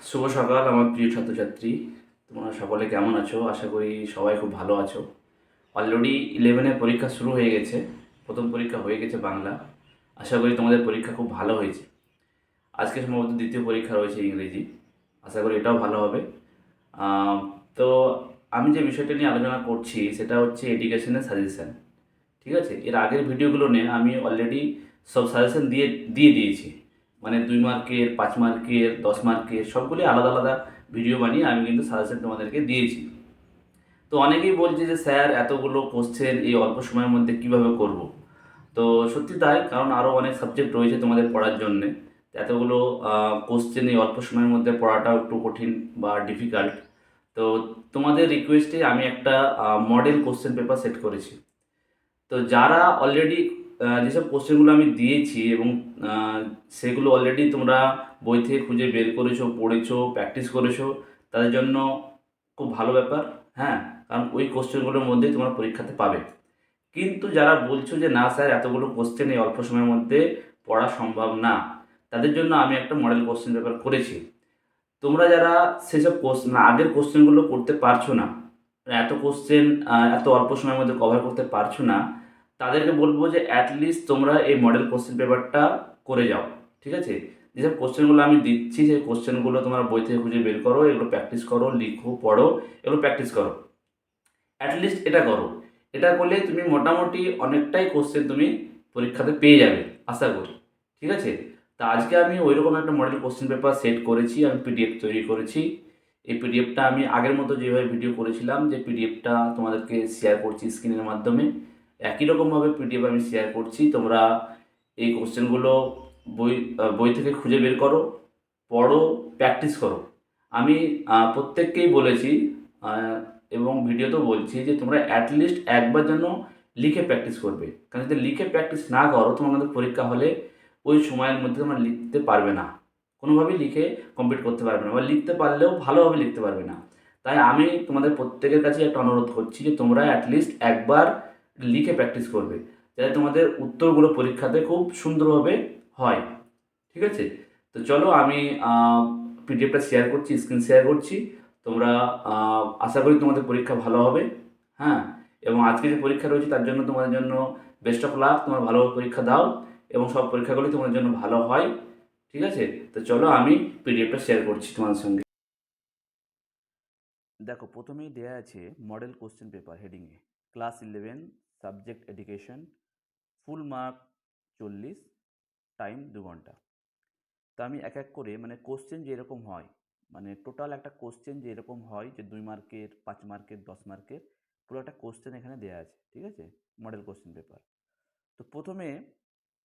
শুভ সকাল আমার প্রিয় ছাত্রছাত্রী। তোমরা সকলে কেমন আছো? আশা করি সবাই খুব ভালো আছো। অলরেডি 11-এর পরীক্ষা শুরু হয়ে গেছে। প্রথম পরীক্ষা হয়ে গেছে বাংলা। আশা করি তোমাদের পরীক্ষা খুব ভালো হয়েছে। আজকে সম্ভবত দ্বিতীয় পরীক্ষা রয়েছে ইংরেজি। আশা করি এটাও ভালো হবে। আম, তো আমি যে বিষয়টা নিয়ে আলোচনা করছি সেটা হচ্ছে এডুকেশনের সাজেশন। ঠিক আছে, এর আগের ভিডিওগুলো নিয়ে আমি অলরেডি সব সাজেশন দিয়ে দিয়ে দিয়েছি। মানে 2 মার্কের, 5 মার্কের, 10 মার্কের সবগুলি আলাদা আলাদা ভিডিও বানিয়ে আমি কিন্তু সাজেশন তোমাদেরকে দিয়েছি। তো অনেকেই বলছে যে স্যার এতগুলো কোশ্চেন এই অল্প সময়ের মধ্যে কিভাবে করব। তো সত্যি তাই, কারণ আরও অনেক সাবজেক্ট রয়েছে তোমাদের পড়ার জন্যে। তো এতগুলো কোশ্চেন এই অল্প সময়ের মধ্যে পড়াটাও একটু কঠিন বা ডিফিকাল্ট। তো তোমাদের রিকোয়েস্টে আমি একটা মডেল কোশ্চেন পেপার সেট করেছি। তো যারা অলরেডি যেসব কোশ্চেনগুলো আমি দিয়েছি এবং আহ, সেগুলো অলরেডি তোমরা বই থেকে খুঁজে বের করেছো, পড়েছো, প্র্যাকটিস করেছো, তাদের জন্য খুব ভালো ব্যাপার। হ্যাঁ, কারণ ওই কোশ্চেনগুলোর মধ্যেই তোমরা পরীক্ষাতে পাবে। কিন্তু যারা বলছো যে না স্যার এতগুলো কোশ্চেন এই অল্প সময়ের মধ্যে পড়া সম্ভব না, তাদের জন্য আমি একটা মডেল কোশ্চেন পেপার করেছি। তোমরা যারা সেসব কোশ্চেন আগের কোশ্চেনগুলো করতে পারছো না, এত কোশ্চেন এত অল্প সময়ের মধ্যে কভার করতে পারছো না, তাদেরকে বলবো যে অ্যাটলিস্ট তোমরা এই মডেল কোশ্চেন পেপারটা করে যাও। ঠিক আছে, যেসব কোশ্চেনগুলো আমি দিচ্ছি সেই কোশ্চেনগুলো তোমরা বই থেকে খুঁজে বের করো, এগুলো প্র্যাকটিস করো, লিখো, পড়ো, এগুলো প্র্যাকটিস করো। অ্যাটলিস্ট এটা করো। এটা করলে তুমি মোটামুটি অনেকটাই কোশ্চেন তুমি পরীক্ষাতে পেয়ে যাবে আশা করি। ঠিক আছে, তা আজকে আমি ওইরকম একটা মডেল কোশ্চেন পেপার সেট করেছি, আমি পিডিএফ তৈরি করেছি। এই পিডিএফটা আমি আগের মতো যেভাবে ভিডিও করেছিলাম, যে পিডিএফটা তোমাদেরকে শেয়ার করছি স্ক্রিনের মাধ্যমে, একই রকমভাবে পিডিএফ আমি শেয়ার করছি। তোমরা এই কোশ্চেনগুলো বই থেকে খুঁজে বের করো, পড়ো, প্র্যাকটিস করো। আমি প্রত্যেককেই বলেছি আহ, এবং ভিডিওতেও বলছি যে তোমরা অ্যাটলিস্ট একবার যেন লিখে প্র্যাকটিস করবে। কারণ যদি লিখে প্র্যাকটিস না করো, তোমাদের পরীক্ষা হলে ওই সময়ের মধ্যে তোমরা লিখতে পারবে না, কোনোভাবেই লিখে কমপ্লিট করতে পারবে না, বা লিখতে পারলেও ভালোভাবে লিখতে পারবে না। তাই আমি তোমাদের প্রত্যেকের কাছে একটা অনুরোধ করছি যে তোমরা অ্যাটলিস্ট একবার লিখে প্র্যাকটিস করবে, যাতে তোমাদের উত্তরগুলো পরীক্ষাতে খুব সুন্দরভাবে হয়। ঠিক আছে, তো চলো আমি পিডিএফটা শেয়ার করছি, স্ক্রিন শেয়ার করছি। তোমরা আশা করি তোমাদের পরীক্ষা ভালো হবে। হ্যাঁ, এবং আজকে যে পরীক্ষা রয়েছে তার জন্য তোমাদের জন্য বেস্ট অফ লাক। তোমরা ভালোভাবে পরীক্ষা দাও এবং সব পরীক্ষাগুলি তোমাদের জন্য ভালো হয়। ঠিক আছে, তো চলো আমি পিডিএফটা শেয়ার করছি তোমাদের সঙ্গে। দেখো, প্রথমেই দেয়া আছে মডেল কোশ্চেন পেপার হেডিংয়ে, class 11, subject education, full mark 40, time 2 ঘন্টা। তো আমি এক এক করে মানে কোশ্চেন যেরকম হয়, মানে টোটাল একটা কোশ্চেন যেরকম হয়, যে 2 মার্কের, 5 মার্কের, 10 মার্কের, পুরো একটা কোশ্চেন এখানে দেওয়া আছে। ঠিক আছে, মডেল কোশ্চেন পেপার। তো প্রথমে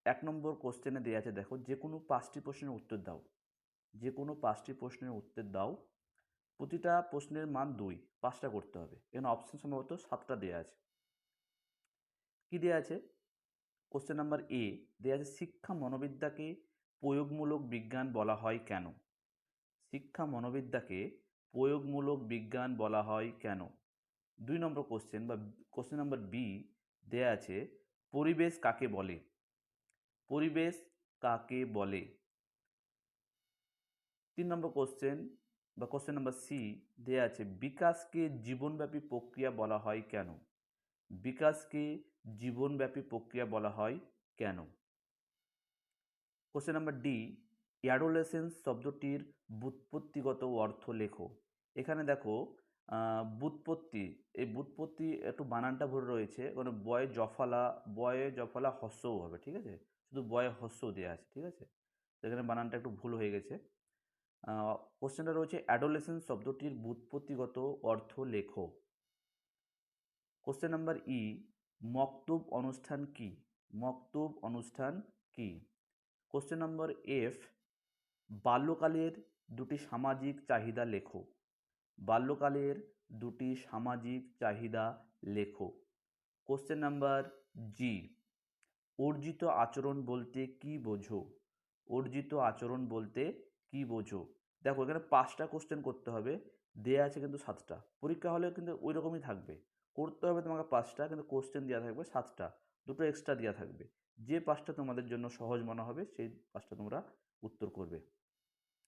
1 নম্বর কোশ্চেনে দেওয়া আছে, দেখো, যে কোনো 5টি প্রশ্নের উত্তর দাও। যে কোনো 5টি প্রশ্নের উত্তর দাও, প্রতিটা প্রশ্নের মান 2, 5টা করতে হবে। এখানে অপশন সম্ভবত 7টা দেওয়া আছে। কি দেওয়া আছে? কোশ্চেন নাম্বার এ দেওয়া আছে, শিক্ষা মনোবিদ্যাকে প্রয়োগমূলক বিজ্ঞান বলা হয় কেন? শিক্ষা মনোবিদ্যাকে প্রয়োগমূলক বিজ্ঞান বলা হয় কেন? 2 নম্বর কোশ্চেন বা কোশ্চেন নাম্বার বি দেয়া আছে, পরিবেশ কাকে বলে? পরিবেশ কাকে বলে? 3 নম্বর কোশ্চেন বা কোশ্চেন নাম্বার সি দেয়া আছে, বিকাশকে জীবনব্যাপী প্রক্রিয়া বলা হয় কেন? বিকাশকে জীবনব্যাপী প্রক্রিয়া বলা হয় কেন? কোশ্চেন নাম্বার ডি, অ্যাডোলেসেন্স শব্দটির ব্যুৎপত্তিগত অর্থ লেখো। এখানে দেখো, ব্যুৎপত্তি, এই ব্যুৎপত্তি একটু বানানটা ভুল রয়েছে, মানে বয়ে জফলা হস্যও হবে। ঠিক আছে, শুধু বয়ে হস্য দেওয়া আছে। ঠিক আছে, তো এখানে বানানটা একটু ভুল হয়ে গেছে। কোশ্চেনটা রয়েছে, অ্যাডোলেসেন্স শব্দটির ব্যুৎপত্তিগত অর্থ লেখো। কোশ্চেন নাম্বার ই, মক্তব অনুষ্ঠান কি? মক্তব অনুষ্ঠান কি? কোশ্চেন নম্বর এফ, বাল্যকালের 2টি সামাজিক চাহিদা লেখো। বাল্যকালের 2টি সামাজিক চাহিদা লেখো। কোশ্চেন নাম্বার জি, অর্জিত আচরণ বলতে কি বোঝো? অর্জিত আচরণ বলতে কি বোঝো? দেখো, এখানে 5টা কোশ্চেন করতে হবে, দেয়া আছে কিন্তু 7টা। পরীক্ষা হলেও কিন্তু ওই রকমই থাকবে, করতে হবে তোমাকে 5টা, কিন্তু কোশ্চেন দেওয়া থাকবে 7টা, দুটো এক্সট্রা দেওয়া থাকবে। যে 5টা তোমাদের জন্য সহজ মনে হবে সেই 5টা তোমরা উত্তর করবে।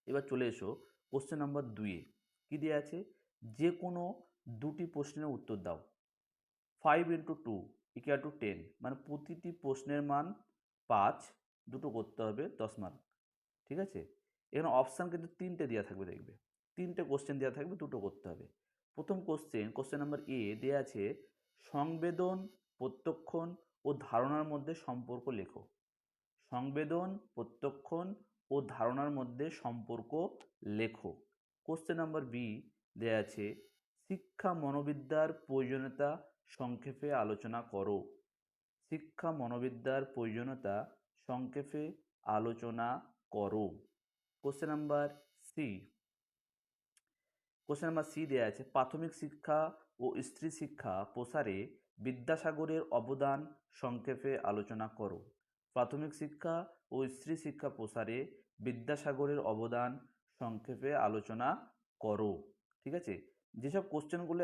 এবার চলে এসো কোশ্চেন নাম্বার 2 কি দেওয়া আছে, যে কোনো দুটি প্রশ্নের উত্তর দাও। 5 ইন্টু 2 ইকুয়াল টু 10, মানে প্রতিটি প্রশ্নের মান 5, দুটো করতে হবে 10 মার্ক। ঠিক আছে, এখানে অপশান কিন্তু 3টে দেওয়া থাকবে, দেখবে 3টে কোশ্চেন দেওয়া থাকবে, দুটো করতে হবে। প্রথম কোশ্চেন নাম্বার এ দেওয়া আছে, সংবেদন, প্রত্যক্ষণ ও ধারণার মধ্যে সম্পর্ক লেখো। সংবেদন, প্রত্যক্ষণ ও ধারণার মধ্যে সম্পর্ক লেখো। কোশ্চেন নাম্বার বি দেওয়া আছে, শিক্ষা মনোবিদ্যার প্রয়োজনীয়তা সংক্ষেপে আলোচনা করো। শিক্ষা মনোবিদ্যার প্রয়োজনীয়তা সংক্ষেপে আলোচনা করো। কোশ্চেন নাম্বার সি দেওয়া আছে, প্রাথমিক শিক্ষা ও স্ত্রী শিক্ষা প্রসারে বিদ্যাসাগরের অবদান সংক্ষেপে আলোচনা করো। প্রাথমিক শিক্ষা ও স্ত্রী শিক্ষা প্রসারে বিদ্যাসাগরের অবদান সংক্ষেপে আলোচনা করো। ঠিক আছে, যেসব কোশ্চেনগুলো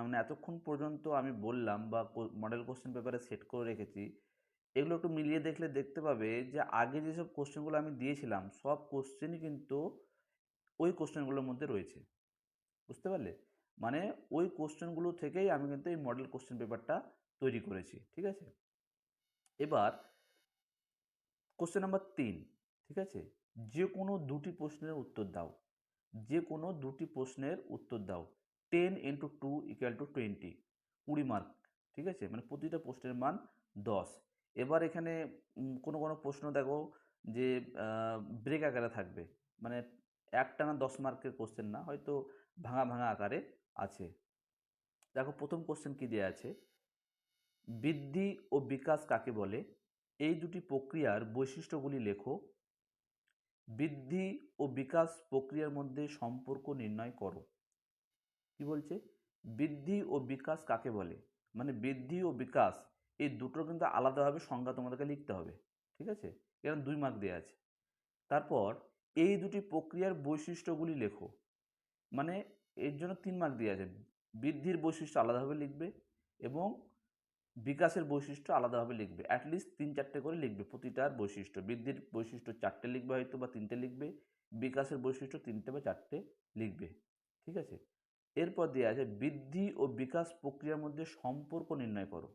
মানে এতক্ষণ পর্যন্ত আমি বললাম বা মডেল কোশ্চেন পেপারে সেট করে রেখেছি, এগুলো একটু মিলিয়ে দেখলে দেখতে পাবে যে আগে যেসব কোশ্চেনগুলো আমি দিয়েছিলাম সব কোশ্চেনই কিন্তু ওই কোশ্চেনগুলোর মধ্যে রয়েছে। বুঝতে পারলে, মানে ওই কোশ্চেনগুলো থেকেই আমি কিন্তু এই মডেল কোশ্চেন পেপারটা তৈরি করেছি। ঠিক আছে, এবার কোশ্চেন নাম্বার 3, ঠিক আছে, যে কোনো দুটি প্রশ্নের উত্তর দাও। যে কোনো দুটি প্রশ্নের উত্তর দাও। 10 ইন্টু 2 ইকুয়াল টু 20, 20 মার্ক। ঠিক আছে, মানে প্রতিটা প্রশ্নের মান 10। এবার এখানে কোনো কোনো প্রশ্ন দেখো যে ব্রেক আকারে থাকবে, মানে একটানা 10 মার্কের কোশ্চেন না, হয়তো ভাঙা ভাঙা আকারে আছে। দেখো প্রথম কোশ্চেন কি দেওয়া আছে, বৃদ্ধি ও বিকাশ কাকে বলে, এই দুটি প্রক্রিয়ার বৈশিষ্ট্যগুলি লেখো। বৃদ্ধি ও বিকাশ প্রক্রিয়ার মধ্যে সম্পর্ক নির্ণয় করো। কি বলছে, বৃদ্ধি ও বিকাশ কাকে বলে, মানে বৃদ্ধি ও বিকাশ এই দুটোর কিন্তু আলাদাভাবে সংজ্ঞা তোমাদেরকে লিখতে হবে। ঠিক আছে, এরকম 2 মার্ক দেওয়া আছে। তারপর এই দুটি প্রক্রিয়ার বৈশিষ্ট্যগুলি লেখো, মানে এর জন্য 3 মার্ক দেওয়া আছে। বৃদ্ধির বৈশিষ্ট্য আলাদাভাবে লিখবে এবং বিকাশের বৈশিষ্ট্য আলাদাভাবে লিখবে। অ্যাটলিস্ট 3-4টে করে লিখবে প্রতিটার বৈশিষ্ট্য। বৃদ্ধির বৈশিষ্ট্য 4টে লিখবে হয়তো বা 3টে লিখবে, বিকাশের বৈশিষ্ট্য 3টে বা 4টে লিখবে। ঠিক আছে, এরপর দেওয়া আছে, বৃদ্ধি ও বিকাশ প্রক্রিয়ার মধ্যে সম্পর্ক নির্ণয় করো।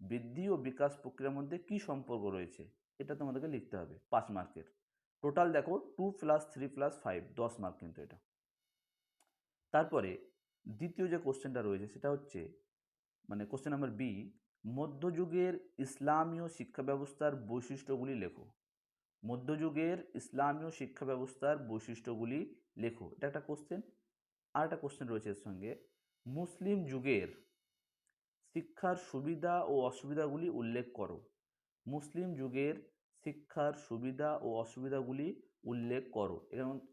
বৃদ্ধি ও বিকাশ প্রক্রিয়ার মধ্যে কি সম্পর্ক রয়েছে এটা তোমাদেরকে লিখতে হবে, 5 মার্কের। টোটাল দেখো 2 + 3 + 5, 10 মার্ক কিন্তু এটা। তারপরে দ্বিতীয় যে কোশ্চেনটা রয়েছে সেটা হচ্ছে, মানে কোশ্চেন নাম্বার বি, মধ্যযুগের ইসলামীয় শিক্ষা ব্যবস্থার বৈশিষ্ট্যগুলি লেখো। মধ্যযুগের ইসলামীয় শিক্ষা ব্যবস্থার বৈশিষ্ট্যগুলি লেখো, এটা একটা কোশ্চেন। আর একটা কোশ্চেন রয়েছে এর সঙ্গে, মুসলিম যুগের শিক্ষার সুবিধা ও অসুবিধাগুলি উল্লেখ করো। মুসলিম যুগের শিক্ষার সুবিধা ও অসুবিধাগুলি উল্লেখ করো।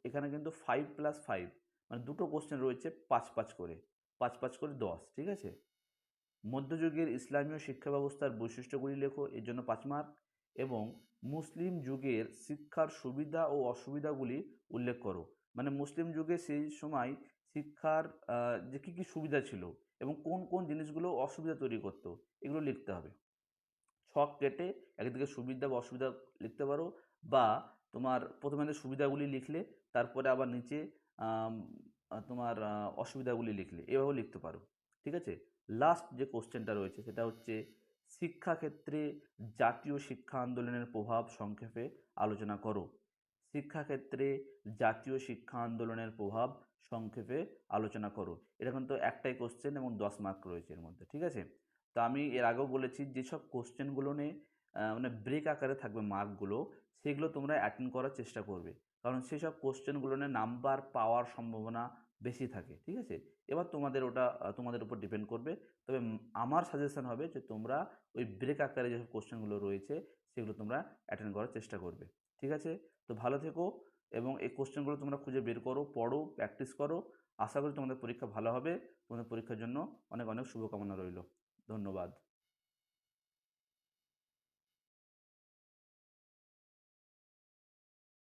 এখানে কিন্তু 5 + 5, মানে দুটো কোশ্চেন রয়েছে 5-5 করে, 5-5 করে 10। ঠিক আছে, মধ্যযুগের ইসলামীয় শিক্ষা ব্যবস্থার বৈশিষ্ট্যগুলি লেখো, এর জন্য 5 মার্ক, এবং মুসলিম যুগের শিক্ষার সুবিধা ও অসুবিধাগুলি উল্লেখ করো, মানে মুসলিম যুগে সেই সময় শিক্ষার যে কী কী সুবিধা ছিল এবং কোন কোন জিনিসগুলো অসুবিধা তৈরি করতো এগুলো লিখতে হবে। ছক কেটে একদিকে সুবিধা বা অসুবিধা লিখতে পারো, বা তোমার প্রথমে সুবিধাগুলি লিখলে তারপরে আবার নিচে তোমার অসুবিধাগুলি লিখলে, এভাবেও লিখতে পারো। ঠিক আছে, লাস্ট যে কোশ্চেনটা রয়েছে সেটা হচ্ছে, শিক্ষাক্ষেত্রে জাতীয় শিক্ষা আন্দোলনের প্রভাব সংক্ষেপে আলোচনা করো। শিক্ষাক্ষেত্রে জাতীয় শিক্ষা আন্দোলনের প্রভাব সংক্ষেপে আলোচনা করো। এটা কিন্তু একটাই কোশ্চেন এবং 10 মার্ক রয়েছে এর মধ্যে। ঠিক আছে, তো আমি এর আগেও বলেছি যেসব কোশ্চেনগুলো নিয়ে মানে ব্রেক আকারে থাকবে মার্কগুলো, সেগুলো তোমরা অ্যাটেন্ড করার চেষ্টা করবে, কারণ সেসব কোশ্চেনগুলো নিয়ে নাম্বার পাওয়ার সম্ভাবনা বেশি থাকে। ঠিক আছে, এবার ওটা তোমাদের উপর ডিপেন্ড করবে। তবে আমার সাজেশন হবে যে তোমরা ওই ব্রেক আকারে যেসব কোশ্চেনগুলো রয়েছে সেগুলো তোমরা অ্যাটেন্ড করার চেষ্টা করবে। ঠিক আছে, তো ভালো থেকো এবং এই কোশ্চেনগুলো তোমরা খুঁজে বের করো, পড়ো, প্র্যাকটিস করো। আশা করি তোমাদের পরীক্ষা ভালো হবে। তোমাদের পরীক্ষার জন্য অনেক অনেক শুভকামনা রইল। ধন্যবাদ।